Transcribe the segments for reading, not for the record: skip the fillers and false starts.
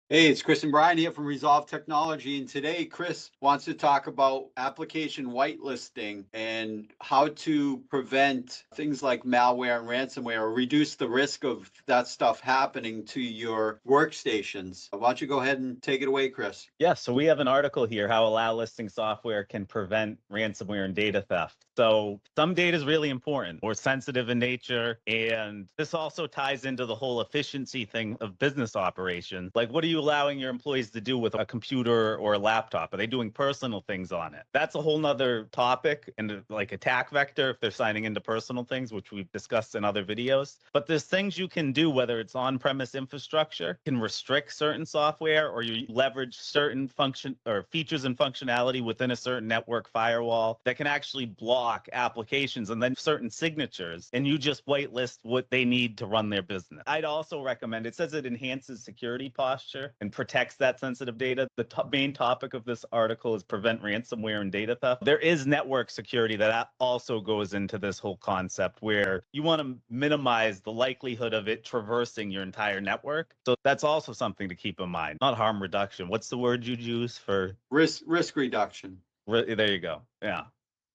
Hey, it's Chris and Brian here from Resolve Technology. And today, Chris wants to talk about application whitelisting and how to prevent things like malware and ransomware or reduce the risk of that stuff happening to your workstations. Why don't you go ahead and take it away, Chris? Yeah, so we have an article here, how allow listing software can prevent ransomware and data theft. So some data is really important or sensitive in nature. And this also ties into the whole efficiency thing of business operations. Like, what are you allowing your employees to do with a computer or a laptop? Are they doing personal things on it? That's a whole nother topic and like attack vector if they're signing into personal things, which we've discussed in other videos. But there's things you can do, whether it's on-premise infrastructure, can restrict certain software, or you leverage certain function or features and functionality within a certain network firewall that can actually block applications and then certain signatures, and you just whitelist what they need to run their business. I'd also recommend, it says it enhances security posture and protects that sensitive data. The main topic of this article is prevent ransomware and data theft. There is network security that also goes into this whole concept where you want to minimize the likelihood of it traversing your entire network. So that's also something to keep in mind. Not harm reduction. What's the word you'd use for Risk reduction. There you go. Yeah.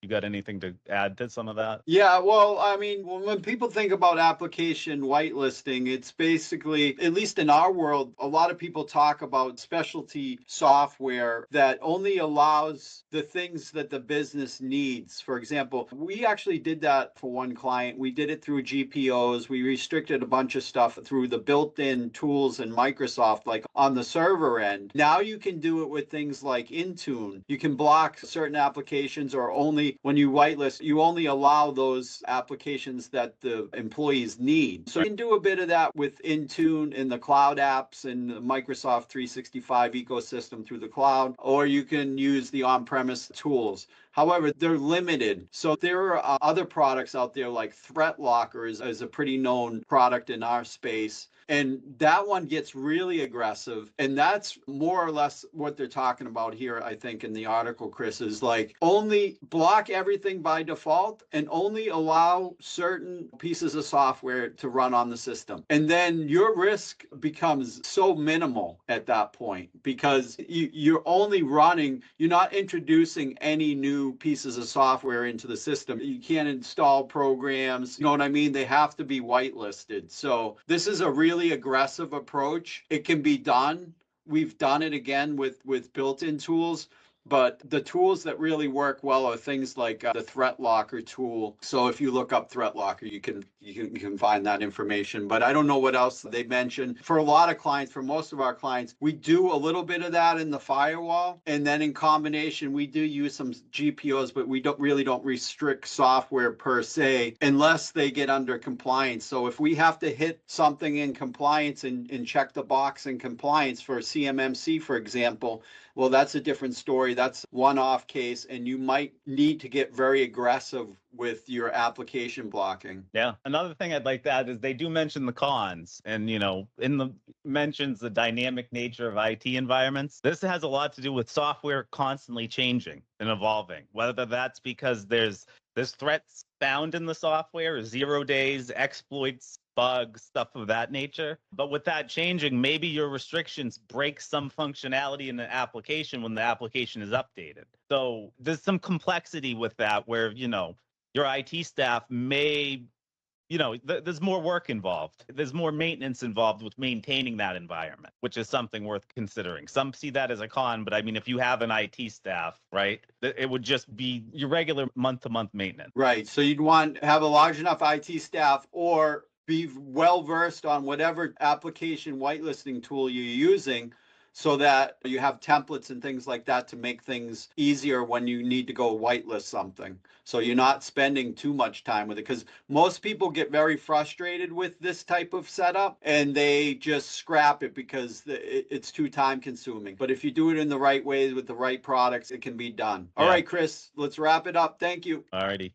You got anything to add to some of that? Yeah, well, I mean, when people think about application whitelisting, it's basically, at least in our world, a lot of people talk about specialty software that only allows the things that the business needs. For example, we actually did that for one client. We did it through GPOs. We restricted a bunch of stuff through the built-in tools in Microsoft, like on the server end. Now you can do it with things like Intune. You can block certain applications, or only when you whitelist, you only allow those applications that the employees need. So you can do a bit of that with Intune in the cloud apps and the Microsoft 365 ecosystem through the cloud, or you can use the on-premise tools. However, they're limited. So there are other products out there like ThreatLocker is a pretty known product in our space. And that one gets really aggressive. And that's more or less what they're talking about here, I think, in the article, Chris, is like only block everything by default and only allow certain pieces of software to run on the system. And then your risk becomes so minimal at that point because you're only running, you're not introducing any new pieces of software into the system. You can't install programs, you know what I mean? They have to be whitelisted. So this is a really aggressive approach. It can be done. We've done it again with built-in tools. But the tools that really work well are things like the ThreatLocker tool. So if you look up ThreatLocker, you can find that information. But I don't know what else they mentioned. For a lot of clients, for most of our clients, we do a little bit of that in the firewall. And then in combination, we do use some GPOs, but we don't restrict software per se unless they get under compliance. So if we have to hit something in compliance and check the box in compliance for CMMC, for example, well, that's a different story. That's one-off case, and you might need to get very aggressive with your application blocking. Yeah. Another thing I'd like to add is they do mention the cons, and in the mentions the dynamic nature of IT environments. This has a lot to do with software constantly changing and evolving, whether that's because there's threats found in the software, 0 days, exploits, bugs, stuff of that nature. But with that changing, maybe your restrictions break some functionality in the application when the application is updated. So there's some complexity with that where, your IT staff may, there's more work involved. There's more maintenance involved with maintaining that environment, which is something worth considering. Some see that as a con, but I mean, if you have an IT staff, right, it would just be your regular month-to-month maintenance. Right. So you'd want to have a large enough IT staff or be well versed on whatever application whitelisting tool you're using, so that you have templates and things like that to make things easier when you need to go whitelist something. So you're not spending too much time with it, because most people get very frustrated with this type of setup and they just scrap it because it's too time consuming. But if you do it in the right way with the right products, it can be done. All right, Chris, let's wrap it up. Thank you. All righty.